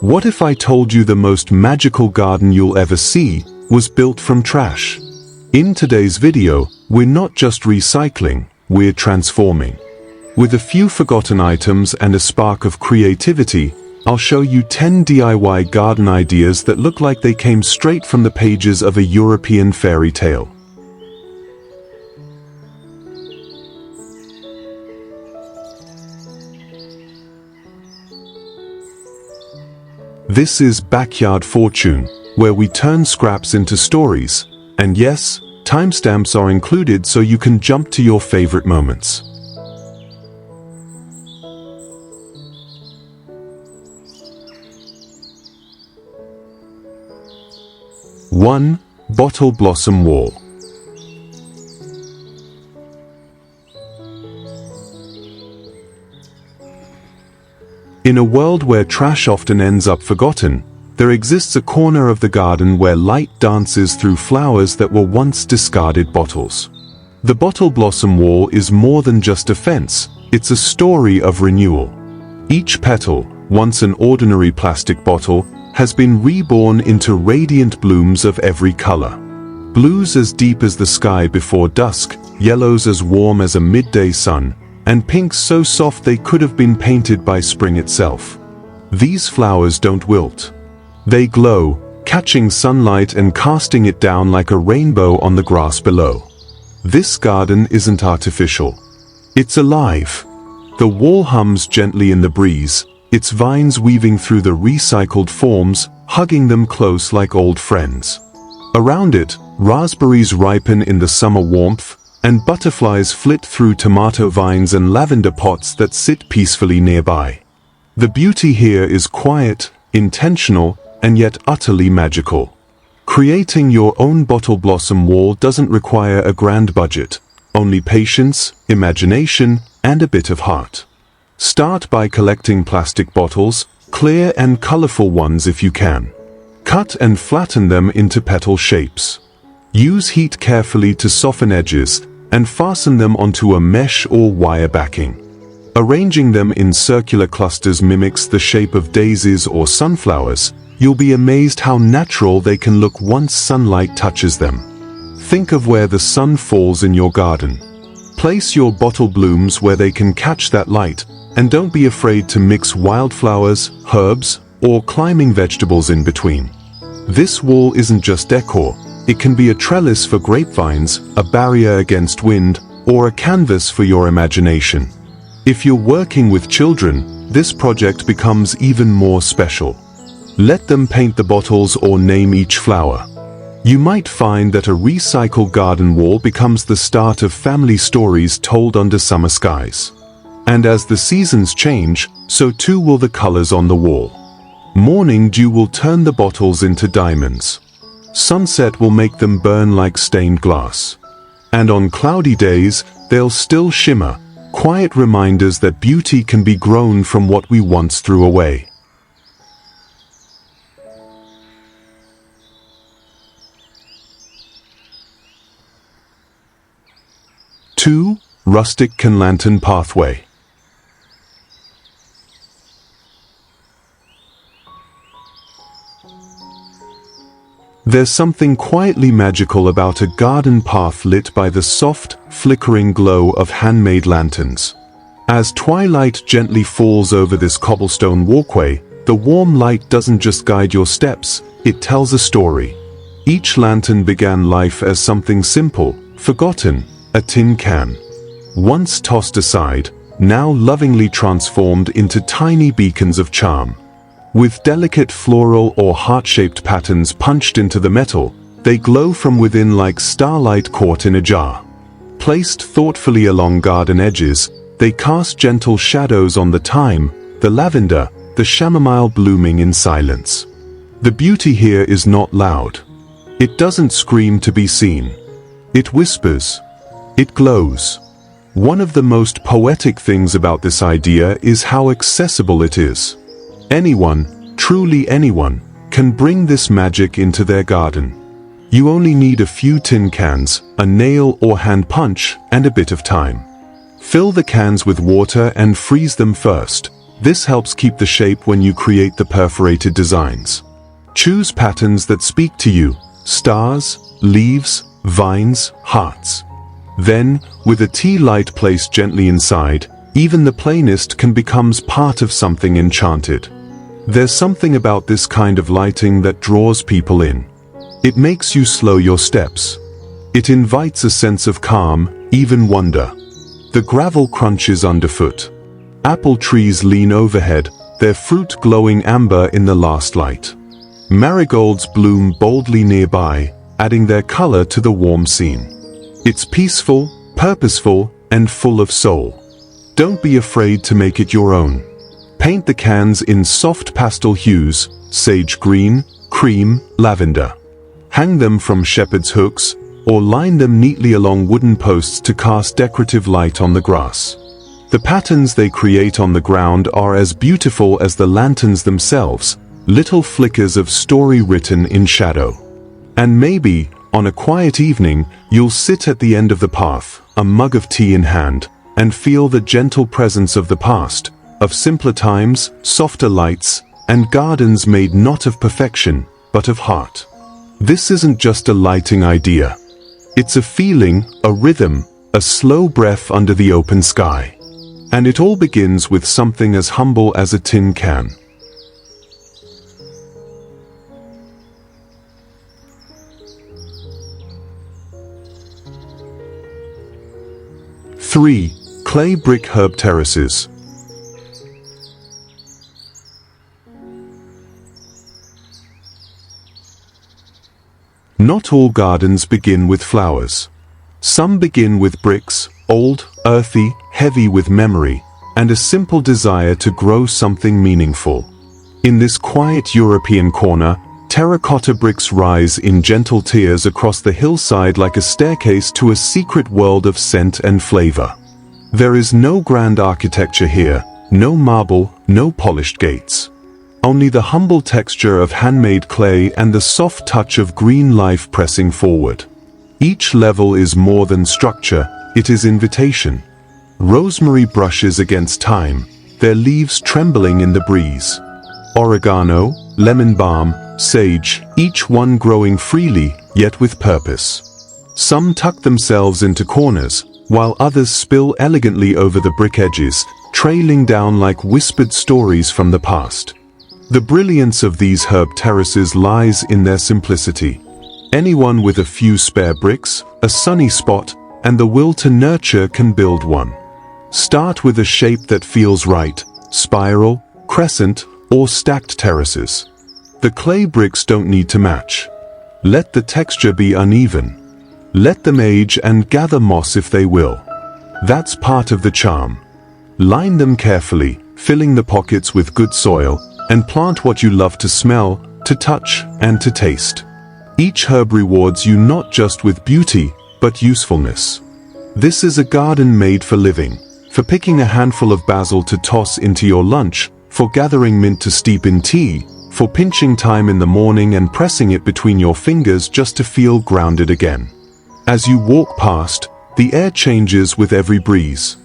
What if I told you the most magical garden you'll ever see was built from trash? In today's video, we're not just recycling, we're transforming. With a few forgotten items and a spark of creativity, I'll show you 10 DIY garden ideas that look like they came straight from the pages of a European fairy tale. This is Backyard Fortune, where we turn scraps into stories. And yes, timestamps are included so you can jump to your favorite moments. One, bottle blossom wall. In a world where trash often ends up forgotten, there exists a corner of the garden where light dances through flowers that were once discarded bottles. The bottle blossom wall is more than just a fence, it's a story of renewal. Each petal, once an ordinary plastic bottle, has been reborn into radiant blooms of every color. Blues as deep as the sky before dusk, yellows as warm as a midday sun, and pinks so soft they could have been painted by spring itself. These flowers don't wilt. They glow, catching sunlight and casting it down like a rainbow on the grass below. This garden isn't artificial. It's alive. The wall hums gently in the breeze, its vines weaving through the recycled forms, hugging them close like old friends. Around it, raspberries ripen in the summer warmth, and butterflies flit through tomato vines and lavender pots that sit peacefully nearby. The beauty here is quiet, intentional, and yet utterly magical. Creating your own bottle blossom wall doesn't require a grand budget, only patience, imagination, and a bit of heart. Start by collecting plastic bottles, clear and colorful ones if you can. Cut and flatten them into petal shapes. Use heat carefully to soften edges, and fasten them onto a mesh or wire backing. Arranging them in circular clusters mimics the shape of daisies or sunflowers. You'll be amazed how natural they can look once sunlight touches them. Think of where the sun falls in your garden. Place your bottle blooms where they can catch that light, and don't be afraid to mix wildflowers, herbs, or climbing vegetables in between. This wall isn't just decor. It can be a trellis for grapevines, a barrier against wind, or a canvas for your imagination. If you're working with children, this project becomes even more special. Let them paint the bottles or name each flower. You might find that a recycled garden wall becomes the start of family stories told under summer skies. And as the seasons change, so too will the colors on the wall. Morning dew will turn the bottles into diamonds. Sunset will make them burn like stained glass. And on cloudy days, they'll still shimmer, quiet reminders that beauty can be grown from what we once threw away. Two, rustic can lantern pathway. There's something quietly magical about a garden path lit by the soft, flickering glow of handmade lanterns. As twilight gently falls over this cobblestone walkway, the warm light doesn't just guide your steps, it tells a story. Each lantern began life as something simple, forgotten, a tin can. Once tossed aside, now lovingly transformed into tiny beacons of charm. With delicate floral or heart-shaped patterns punched into the metal, they glow from within like starlight caught in a jar. Placed thoughtfully along garden edges, they cast gentle shadows on the thyme, the lavender, the chamomile blooming in silence. The beauty here is not loud. It doesn't scream to be seen. It whispers. It glows. One of the most poetic things about this idea is how accessible it is. Anyone, truly anyone, can bring this magic into their garden. You only need a few tin cans, a nail or hand punch, and a bit of time. Fill the cans with water and freeze them first. This helps keep the shape when you create the perforated designs. Choose patterns that speak to you: stars, leaves, vines, hearts. Then, with a tea light placed gently inside, even the plainest can become part of something enchanted. There's something about this kind of lighting that draws people in. It makes you slow your steps. It invites a sense of calm, even wonder. The gravel crunches underfoot. Apple trees lean overhead, their fruit glowing amber in the last light. Marigolds bloom boldly nearby, adding their color to the warm scene. It's peaceful, purposeful, and full of soul. Don't be afraid to make it your own. Paint the cans in soft pastel hues: sage green, cream, lavender. Hang them from shepherd's hooks, or line them neatly along wooden posts to cast decorative light on the grass. The patterns they create on the ground are as beautiful as the lanterns themselves, little flickers of story written in shadow. And maybe, on a quiet evening, you'll sit at the end of the path, a mug of tea in hand, and feel the gentle presence of the past, of simpler times, softer lights, and gardens made not of perfection, but of heart. This isn't just a lighting idea. It's a feeling, a rhythm, a slow breath under the open sky. And it all begins with something as humble as a tin can. Three, clay brick herb terraces. Not all gardens begin with flowers. Some begin with bricks, old, earthy, heavy with memory, and a simple desire to grow something meaningful. In this quiet European corner, terracotta bricks rise in gentle tiers across the hillside like a staircase to a secret world of scent and flavor. There is no grand architecture here, no marble, no polished gates. Only the humble texture of handmade clay and the soft touch of green life pressing forward. Each level is more than structure, it is invitation. Rosemary brushes against time, their leaves trembling in the breeze. Oregano, lemon balm, sage, each one growing freely, yet with purpose. Some tuck themselves into corners, while others spill elegantly over the brick edges, trailing down like whispered stories from the past. The brilliance of these herb terraces lies in their simplicity. Anyone with a few spare bricks, a sunny spot, and the will to nurture can build one. Start with a shape that feels right: spiral, crescent, or stacked terraces. The clay bricks don't need to match. Let the texture be uneven. Let them age and gather moss if they will. That's part of the charm. Line them carefully, filling the pockets with good soil, and plant what you love to smell, to touch, and to taste. Each herb rewards you not just with beauty, but usefulness. This is a garden made for living, for picking a handful of basil to toss into your lunch, for gathering mint to steep in tea, for pinching thyme in the morning and pressing it between your fingers just to feel grounded again. As you walk past, the air changes with every breeze.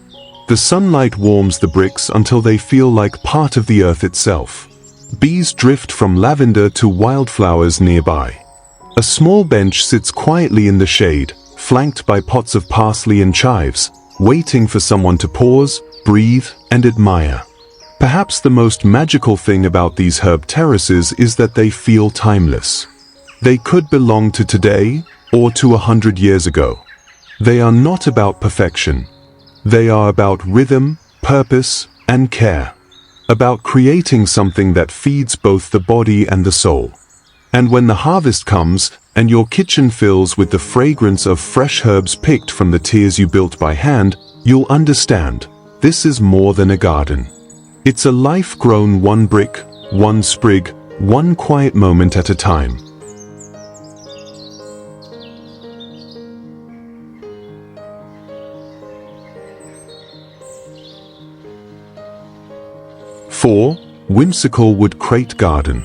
The sunlight warms the bricks until they feel like part of the earth itself. Bees drift from lavender to wildflowers nearby. A small bench sits quietly in the shade, flanked by pots of parsley and chives, waiting for someone to pause, breathe, and admire. Perhaps the most magical thing about these herb terraces is that they feel timeless. They could belong to today, or to 100 years ago. They are not about perfection. They are about rhythm, purpose, and care. About creating something that feeds both the body and the soul. And when the harvest comes, and your kitchen fills with the fragrance of fresh herbs picked from the tiers you built by hand, you'll understand, this is more than a garden. It's a life grown one brick, one sprig, one quiet moment at a time. Four, whimsical wood crate garden.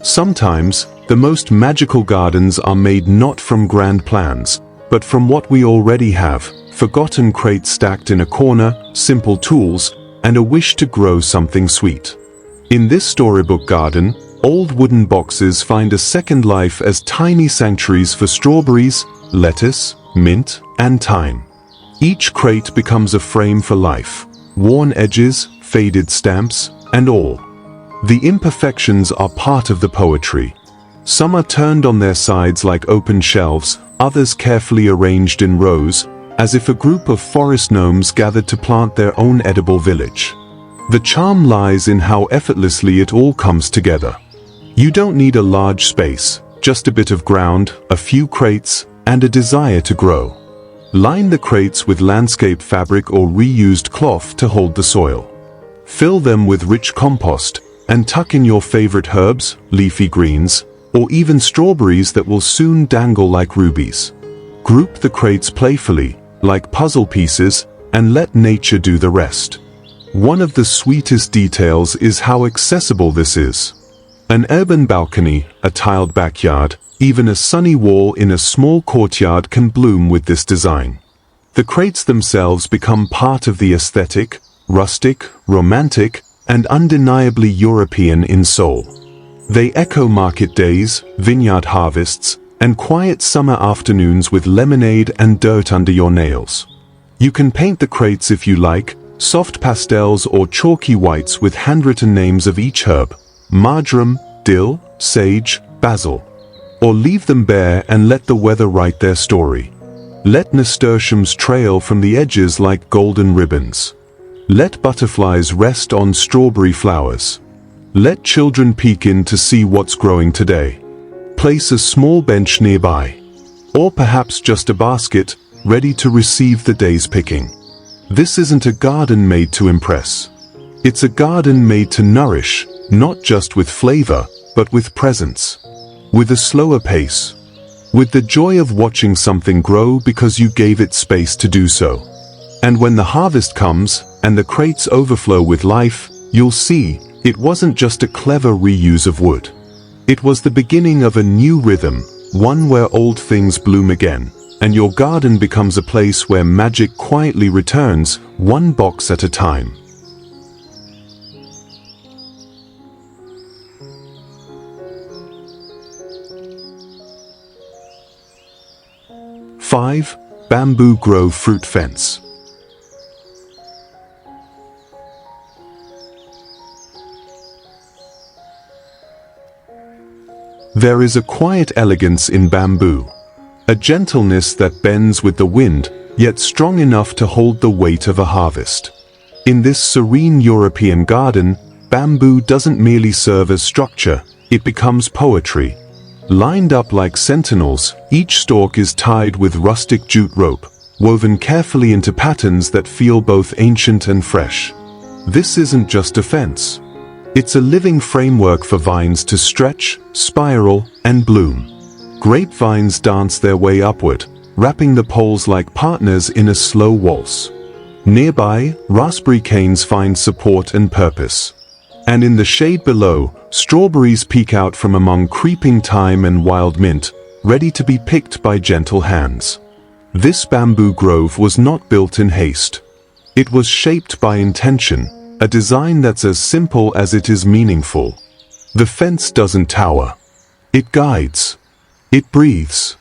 Sometimes, the most magical gardens are made not from grand plans, but from what we already have: forgotten crates stacked in a corner, simple tools, and a wish to grow something sweet. In this storybook garden, old wooden boxes find a second life as tiny sanctuaries for strawberries, lettuce, mint, and thyme. Each crate becomes a frame for life: worn edges, faded stamps, and all. The imperfections are part of the poetry. Some are turned on their sides like open shelves, others carefully arranged in rows, as if a group of forest gnomes gathered to plant their own edible village. The charm lies in how effortlessly it all comes together. You don't need a large space, just a bit of ground, a few crates, and a desire to grow. Line the crates with landscape fabric or reused cloth to hold the soil. Fill them with rich compost, and tuck in your favorite herbs, leafy greens, or even strawberries that will soon dangle like rubies. Group the crates playfully, like puzzle pieces, and let nature do the rest. One of the sweetest details is how accessible this is. An urban balcony, a tiled backyard, even a sunny wall in a small courtyard can bloom with this design. The crates themselves become part of the aesthetic: rustic, romantic, and undeniably European in soul. They echo market days, vineyard harvests, and quiet summer afternoons with lemonade and dirt under your nails. You can paint the crates if you like, soft pastels or chalky whites with handwritten names of each herb: marjoram, dill, sage, basil. Or leave them bare and let the weather write their story. Let nasturtiums trail from the edges like golden ribbons. Let butterflies rest on strawberry flowers. Let children peek in to see what's growing today. Place a small bench nearby. Or perhaps just a basket, ready to receive the day's picking. This isn't a garden made to impress. It's a garden made to nourish, not just with flavor, but with presence. With a slower pace. With the joy of watching something grow because you gave it space to do so. And when the harvest comes, and the crates overflow with life, you'll see, it wasn't just a clever reuse of wood. It was the beginning of a new rhythm, one where old things bloom again, and your garden becomes a place where magic quietly returns, one box at a time. Five, Bamboo Grove Fruit Fence. There is a quiet elegance in bamboo, a gentleness that bends with the wind, yet strong enough to hold the weight of a harvest. In this serene European garden, bamboo doesn't merely serve as structure, it becomes poetry. Lined up like sentinels, each stalk is tied with rustic jute rope, woven carefully into patterns that feel both ancient and fresh. This isn't just a fence. It's a living framework for vines to stretch, spiral, and bloom. Grapevines dance their way upward, wrapping the poles like partners in a slow waltz. Nearby, raspberry canes find support and purpose. And in the shade below, strawberries peek out from among creeping thyme and wild mint, ready to be picked by gentle hands. This bamboo grove was not built in haste. It was shaped by intention, a design that's as simple as it is meaningful. The fence doesn't tower. It guides. It breathes.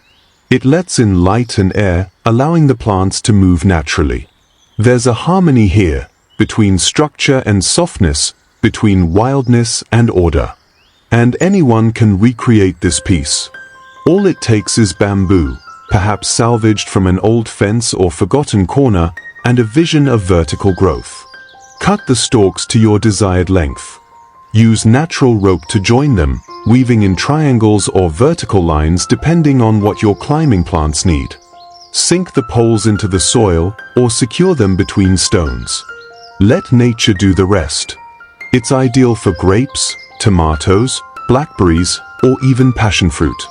It lets in light and air, allowing the plants to move naturally. There's a harmony here, between structure and softness, between wildness and order. And anyone can recreate this piece. All it takes is bamboo, perhaps salvaged from an old fence or forgotten corner, and a vision of vertical growth. Cut the stalks to your desired length. Use natural rope to join them, weaving in triangles or vertical lines depending on what your climbing plants need. Sink the poles into the soil or secure them between stones. Let nature do the rest. It's ideal for grapes, tomatoes, blackberries, or even passion fruit.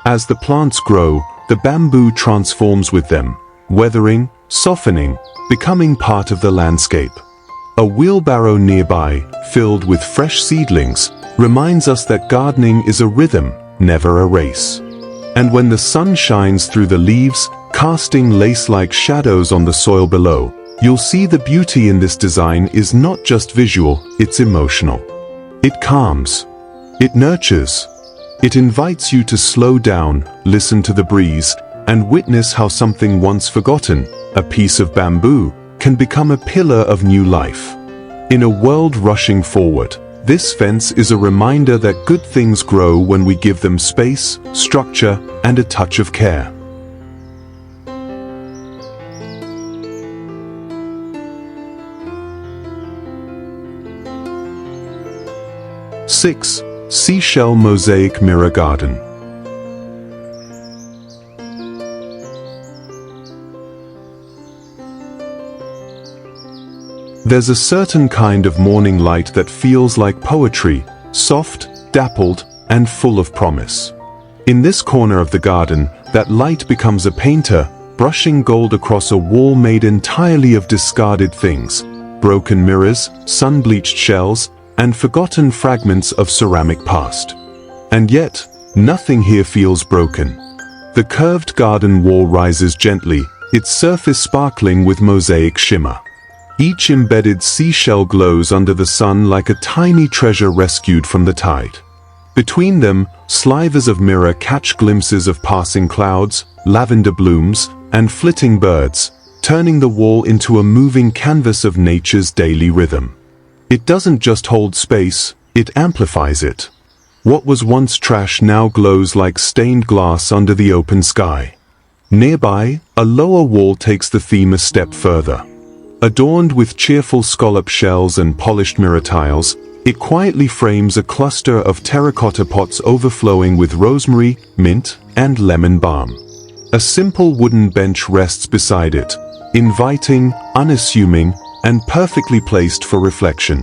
As the plants grow, the bamboo transforms with them, weathering, softening, becoming part of the landscape. A wheelbarrow nearby, filled with fresh seedlings, reminds us that gardening is a rhythm, never a race. And when the sun shines through the leaves, casting lace-like shadows on the soil below, you'll see the beauty in this design is not just visual, it's emotional. It calms. It nurtures. It invites you to slow down, listen to the breeze, and witness how something once forgotten, a piece of bamboo, can become a pillar of new life. In a world rushing forward, this fence is a reminder that good things grow when we give them space, structure, and a touch of care. Six, Seashell Mosaic Mirror Garden. There's a certain kind of morning light that feels like poetry, soft, dappled, and full of promise. In this corner of the garden, that light becomes a painter, brushing gold across a wall made entirely of discarded things, broken mirrors, sun-bleached shells, and forgotten fragments of ceramic past. And yet, nothing here feels broken. The curved garden wall rises gently, its surface sparkling with mosaic shimmer. Each embedded seashell glows under the sun like a tiny treasure rescued from the tide. Between them, slivers of mirror catch glimpses of passing clouds, lavender blooms, and flitting birds, turning the wall into a moving canvas of nature's daily rhythm. It doesn't just hold space, it amplifies it. What was once trash now glows like stained glass under the open sky. Nearby, a lower wall takes the theme a step further. Adorned with cheerful scallop shells and polished mirror tiles, it quietly frames a cluster of terracotta pots overflowing with rosemary, mint, and lemon balm. A simple wooden bench rests beside it, inviting, unassuming, and perfectly placed for reflection.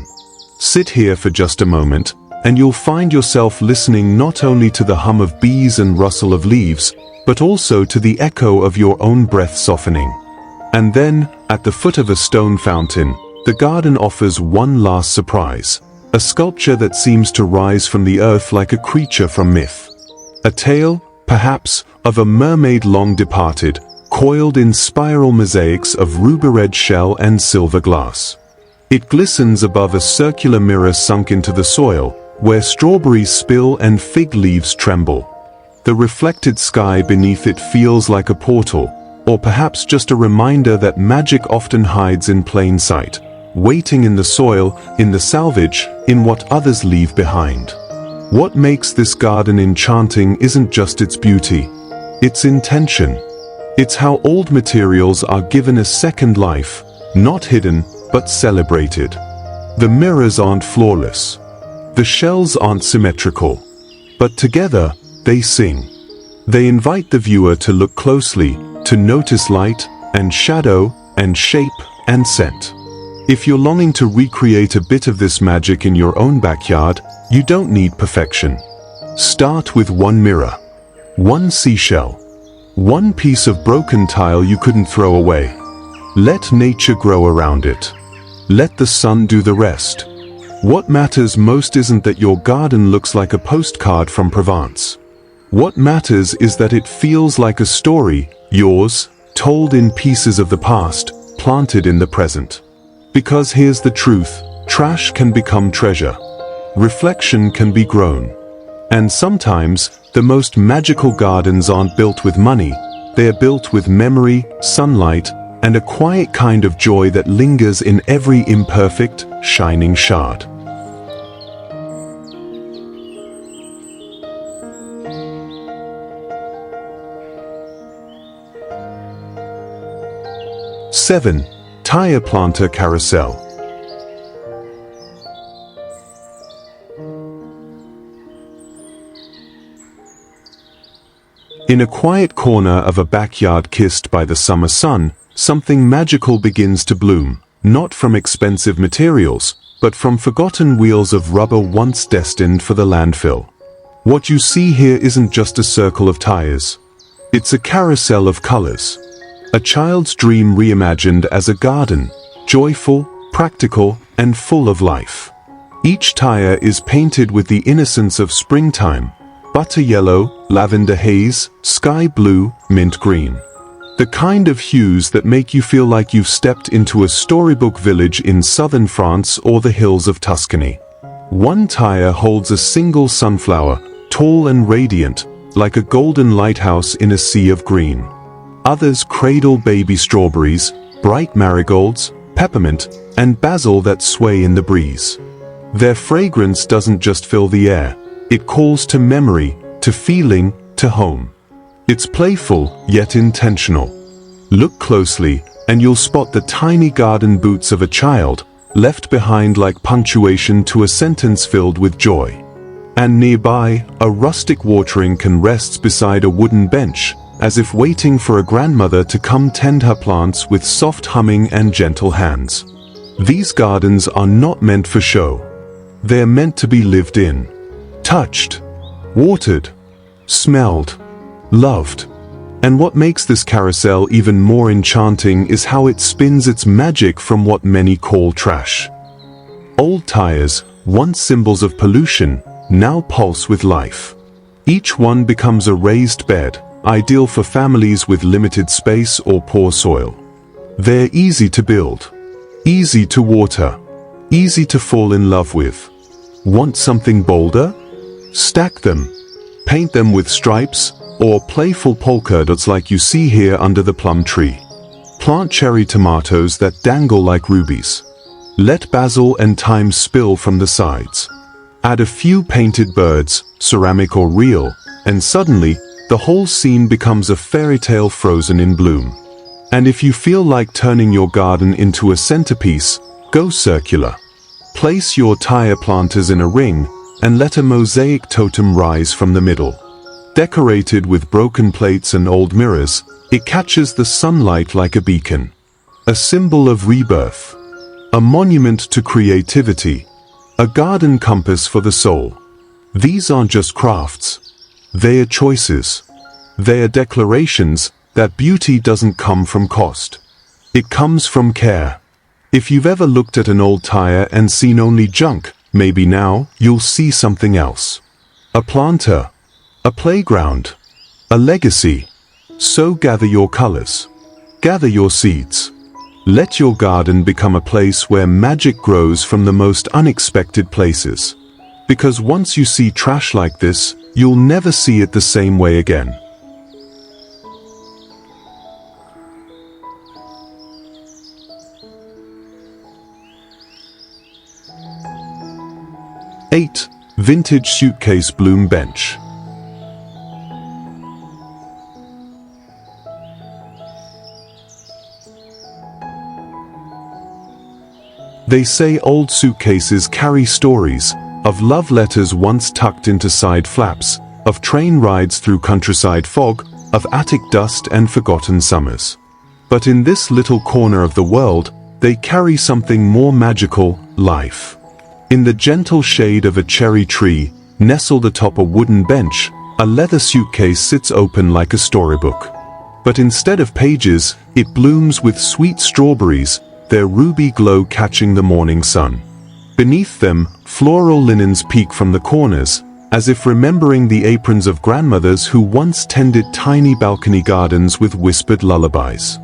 Sit here for just a moment, and you'll find yourself listening not only to the hum of bees and rustle of leaves, but also to the echo of your own breath softening. And then, at the foot of a stone fountain, the garden offers one last surprise, a sculpture that seems to rise from the earth like a creature from myth. A tale, perhaps, of a mermaid long departed, coiled in spiral mosaics of ruby-red shell and silver glass. It glistens above a circular mirror sunk into the soil, where strawberries spill and fig leaves tremble. The reflected sky beneath it feels like a portal, or perhaps just a reminder that magic often hides in plain sight, waiting in the soil, in the salvage, in what others leave behind. What makes this garden enchanting isn't just its beauty, its intention. It's how old materials are given a second life, not hidden, but celebrated. The mirrors aren't flawless. The shells aren't symmetrical. But together, they sing. They invite the viewer to look closely, to notice light, and shadow, and shape, and scent. If you're longing to recreate a bit of this magic in your own backyard, you don't need perfection. Start with one mirror, one seashell, one piece of broken tile you couldn't throw away. Let nature grow around it. Let the sun do the rest. What matters most isn't that your garden looks like a postcard from Provence. What matters is that it feels like a story, yours, told in pieces of the past, planted in the present. Because here's the truth, trash can become treasure. Reflection can be grown. And sometimes, the most magical gardens aren't built with money, they are built with memory, sunlight, and a quiet kind of joy that lingers in every imperfect, shining shard. Seven, Tire Planter Carousel. In a quiet corner of a backyard kissed by the summer sun, something magical begins to bloom, not from expensive materials, but from forgotten wheels of rubber once destined for the landfill. What you see here isn't just a circle of tires. It's a carousel of colors. A child's dream reimagined as a garden, joyful, practical, and full of life. Each tire is painted with the innocence of springtime: butter yellow, lavender haze, sky blue, mint green. The kind of hues that make you feel like you've stepped into a storybook village in southern France or the hills of Tuscany. One tire holds a single sunflower, tall and radiant, like a golden lighthouse in a sea of green. Others cradle baby strawberries, bright marigolds, peppermint, and basil that sway in the breeze. Their fragrance doesn't just fill the air, it calls to memory, to feeling, to home. It's playful, yet intentional. Look closely, and you'll spot the tiny garden boots of a child, left behind like punctuation to a sentence filled with joy. And nearby, a rustic watering can rests beside a wooden bench, as if waiting for a grandmother to come tend her plants with soft humming and gentle hands. These gardens are not meant for show. They're meant to be lived in, touched, watered, smelled, loved. And what makes this carousel even more enchanting is how it spins its magic from what many call trash. Old tires, once symbols of pollution, now pulse with life. Each one becomes a raised bed, ideal for families with limited space or poor soil. They're easy to build, easy to water, easy to fall in love with. Want something bolder? Stack them. Paint them with stripes or playful polka dots like you see here under the plum tree. Plant cherry tomatoes that dangle like rubies. Let basil and thyme spill from the sides. Add a few painted birds, ceramic or real, and suddenly, the whole scene becomes a fairy tale frozen in bloom. And if you feel like turning your garden into a centerpiece, go circular. Place your tire planters in a ring, and let a mosaic totem rise from the middle. Decorated with broken plates and old mirrors, it catches the sunlight like a beacon. A symbol of rebirth. A monument to creativity. A garden compass for the soul. These aren't just crafts. They are choices. They are declarations that beauty doesn't come from cost. It comes from care. If you've ever looked at an old tire and seen only junk, maybe now you'll see something else. A planter. A playground. A legacy. So gather your colors. Gather your seeds. Let your garden become a place where magic grows from the most unexpected places. Because once you see trash like this, you'll never see it the same way again. Eight. Vintage suitcase bloom bench. They say old suitcases carry stories, of love letters once tucked into side flaps, of train rides through countryside fog, of attic dust and forgotten summers. But in this little corner of the world, they carry something more magical: life. In the gentle shade of a cherry tree, nestled atop a wooden bench, a leather suitcase sits open like a storybook. But instead of pages, it blooms with sweet strawberries, their ruby glow catching the morning sun. Beneath them, floral linens peek from the corners, as if remembering the aprons of grandmothers who once tended tiny balcony gardens with whispered lullabies.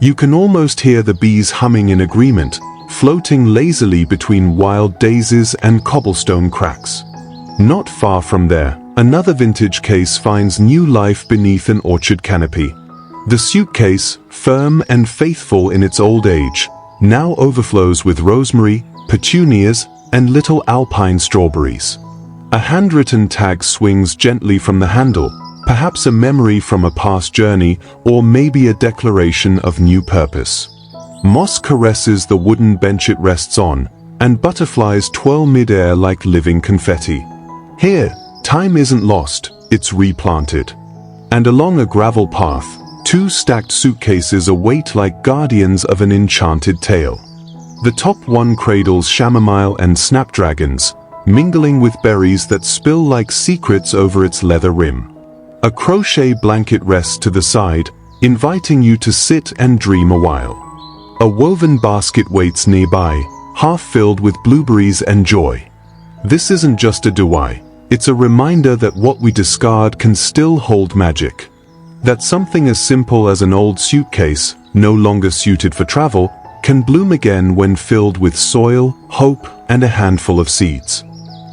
You can almost hear the bees humming in agreement, floating lazily between wild daisies and cobblestone cracks. Not far from there, another vintage case finds new life beneath an orchard canopy. The suitcase, firm and faithful in its old age, now overflows with rosemary, petunias, and little alpine strawberries. A handwritten tag swings gently from the handle, perhaps a memory from a past journey, or maybe a declaration of new purpose. Moss caresses the wooden bench it rests on, and butterflies twirl mid-air like living confetti. Here, time isn't lost, it's replanted. And along a gravel path, two stacked suitcases await like guardians of an enchanted tale. The top one cradles chamomile and snapdragons, mingling with berries that spill like secrets over its leather rim. A crochet blanket rests to the side, inviting you to sit and dream a while. A woven basket waits nearby, half filled with blueberries and joy. This isn't just a DIY, it's a reminder that what we discard can still hold magic. That something as simple as an old suitcase, no longer suited for travel, can bloom again when filled with soil, hope, and a handful of seeds.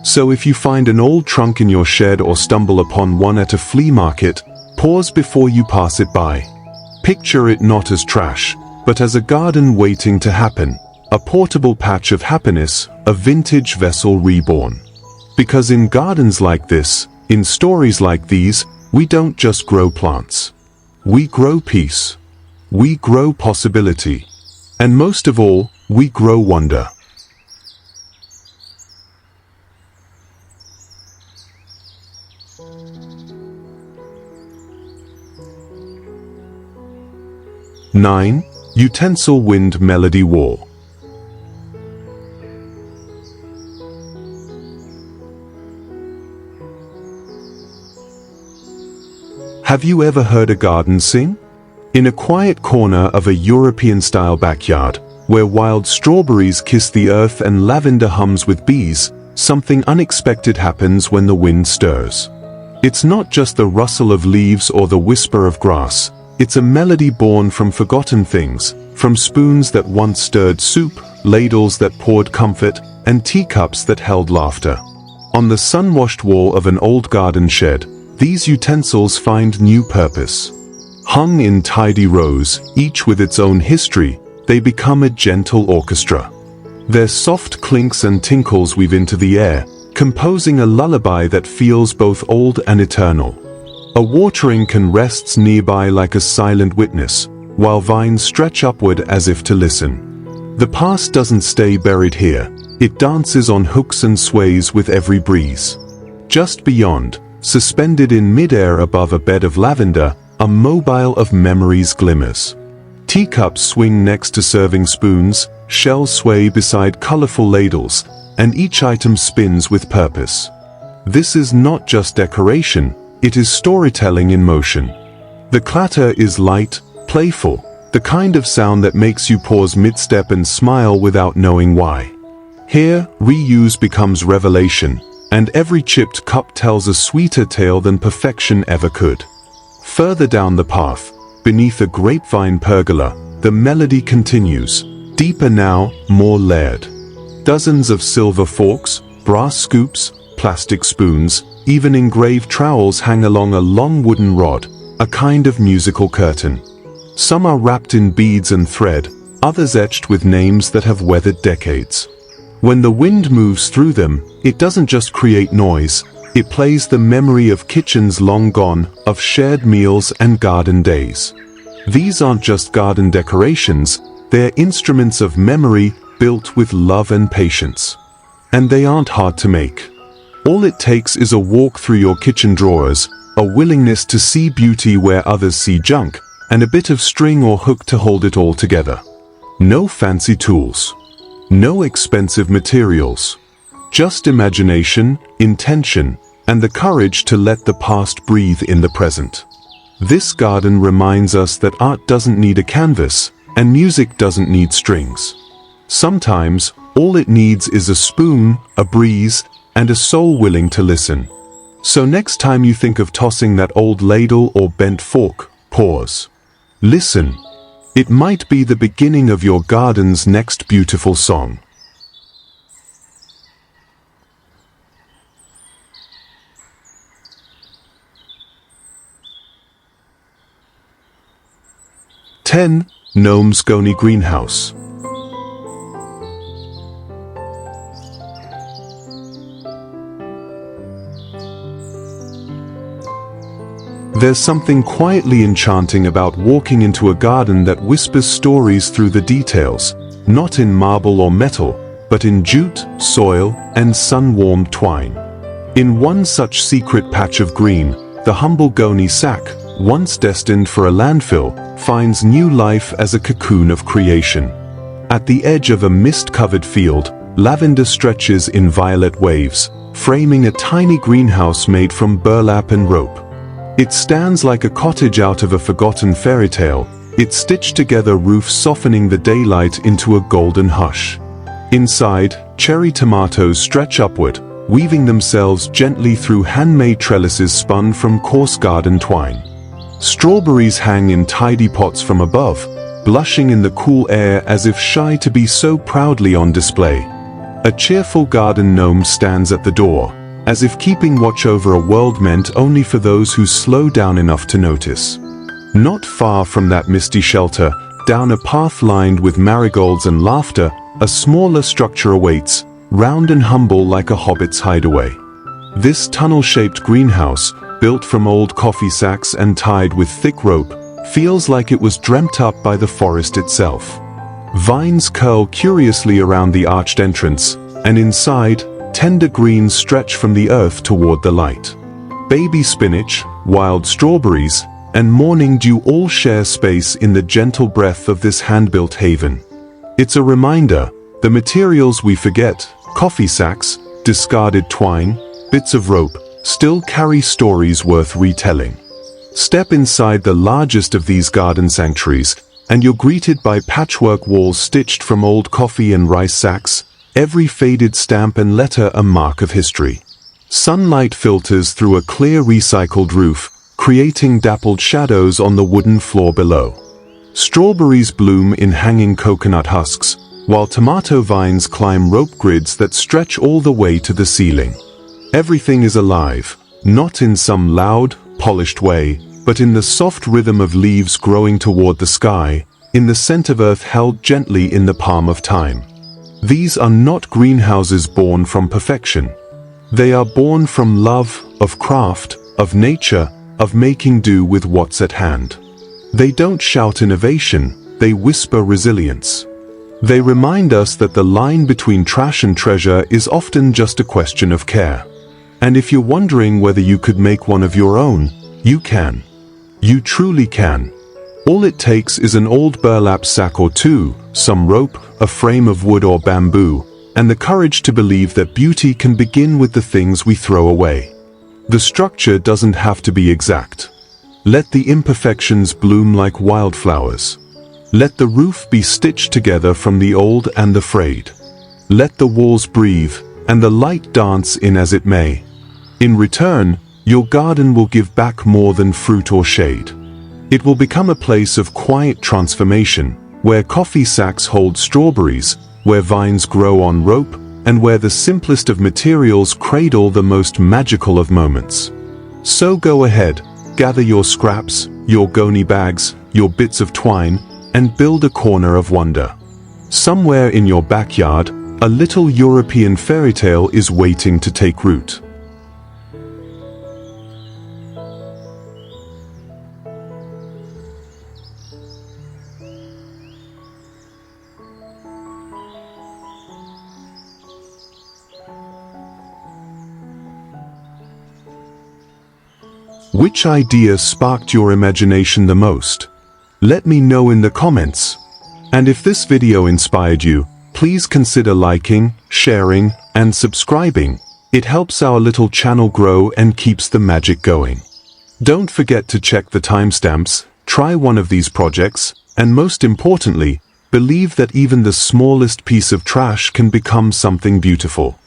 So if you find an old trunk in your shed or stumble upon one at a flea market, pause before you pass it by. Picture it not as trash, but as a garden waiting to happen, a portable patch of happiness, a vintage vessel reborn. Because in gardens like this, in stories like these, we don't just grow plants. We grow peace. We grow possibility. And most of all, we grow wonder. Nine, utensil wind melody wall. Have you ever heard a garden sing? In a quiet corner of a European-style backyard, where wild strawberries kiss the earth and lavender hums with bees, something unexpected happens when the wind stirs. It's not just the rustle of leaves or the whisper of grass, it's a melody born from forgotten things, from spoons that once stirred soup, ladles that poured comfort, and teacups that held laughter. On the sun-washed wall of an old garden shed, these utensils find new purpose. Hung in tidy rows, each with its own history, they become a gentle orchestra. Their soft clinks and tinkles weave into the air, composing a lullaby that feels both old and eternal. A watering can rest nearby like a silent witness, while vines stretch upward as if to listen. The past doesn't stay buried here, it dances on hooks and sways with every breeze. Just beyond, suspended in midair above a bed of lavender, a mobile of memories glimmers. Teacups swing next to serving spoons, shells sway beside colorful ladles, and each item spins with purpose. This is not just decoration, it is storytelling in motion. The clatter is light, playful, the kind of sound that makes you pause mid-step and smile without knowing why. Here, reuse becomes revelation, and every chipped cup tells a sweeter tale than perfection ever could. Further down the path, beneath a grapevine pergola, the melody continues, deeper now, more layered. Dozens of silver forks, brass scoops, plastic spoons, even engraved trowels hang along a long wooden rod, a kind of musical curtain. Some are wrapped in beads and thread, others etched with names that have weathered decades. When the wind moves through them, it doesn't just create noise, it plays the memory of kitchens long gone, of shared meals and garden days. These aren't just garden decorations, they're instruments of memory built with love and patience. And they aren't hard to make. All it takes is a walk through your kitchen drawers, a willingness to see beauty where others see junk, and a bit of string or hook to hold it all together. No fancy tools. No expensive materials. Just imagination, intention, and the courage to let the past breathe in the present. This garden reminds us that art doesn't need a canvas, and music doesn't need strings. Sometimes, all it needs is a spoon, a breeze, and a soul willing to listen. So next time you think of tossing that old ladle or bent fork, pause. Listen. It might be the beginning of your garden's next beautiful song. Ten, Gnome's Goni Greenhouse. There's something quietly enchanting about walking into a garden that whispers stories through the details, not in marble or metal, but in jute, soil, and sun-warmed twine. In one such secret patch of green, the humble Goni sack, once destined for a landfill, finds new life as a cocoon of creation. At the edge of a mist-covered field, lavender stretches in violet waves, framing a tiny greenhouse made from burlap and rope. It stands like a cottage out of a forgotten fairy tale, its stitched-together roof softening the daylight into a golden hush. Inside, cherry tomatoes stretch upward, weaving themselves gently through handmade trellises spun from coarse garden twine. Strawberries hang in tidy pots from above, blushing in the cool air as if shy to be so proudly on display. A cheerful garden gnome stands at the door, as if keeping watch over a world meant only for those who slow down enough to notice. Not far from that misty shelter, down a path lined with marigolds and laughter, a smaller structure awaits, round and humble like a hobbit's hideaway. This tunnel-shaped greenhouse, built from old coffee sacks and tied with thick rope, feels like it was dreamt up by the forest itself. Vines curl curiously around the arched entrance, and inside, tender greens stretch from the earth toward the light. Baby spinach, wild strawberries, and morning dew all share space in the gentle breath of this hand-built haven. It's a reminder, the materials we forget, coffee sacks, discarded twine, bits of rope, still carry stories worth retelling. Step inside the largest of these garden sanctuaries, and you're greeted by patchwork walls stitched from old coffee and rice sacks, every faded stamp and letter a mark of history. Sunlight filters through a clear recycled roof, creating dappled shadows on the wooden floor below. Strawberries bloom in hanging coconut husks, while tomato vines climb rope grids that stretch all the way to the ceiling. Everything is alive, not in some loud, polished way, but in the soft rhythm of leaves growing toward the sky, in the scent of earth held gently in the palm of time. These are not greenhouses born from perfection. They are born from love, of craft, of nature, of making do with what's at hand. They don't shout innovation, they whisper resilience. They remind us that the line between trash and treasure is often just a question of care. And if you're wondering whether you could make one of your own, you can. You truly can. All it takes is an old burlap sack or two, some rope, a frame of wood or bamboo, and the courage to believe that beauty can begin with the things we throw away. The structure doesn't have to be exact. Let the imperfections bloom like wildflowers. Let the roof be stitched together from the old and the frayed. Let the walls breathe, and the light dance in as it may. In return, your garden will give back more than fruit or shade. It will become a place of quiet transformation, where coffee sacks hold strawberries, where vines grow on rope, and where the simplest of materials cradle the most magical of moments. So go ahead, gather your scraps, your goni bags, your bits of twine, and build a corner of wonder. Somewhere in your backyard, a little European fairy tale is waiting to take root. Which idea sparked your imagination the most? Let me know in the comments. And if this video inspired you, please consider liking, sharing, and subscribing. It helps our little channel grow and keeps the magic going. Don't forget to check the timestamps, try one of these projects, and most importantly, believe that even the smallest piece of trash can become something beautiful.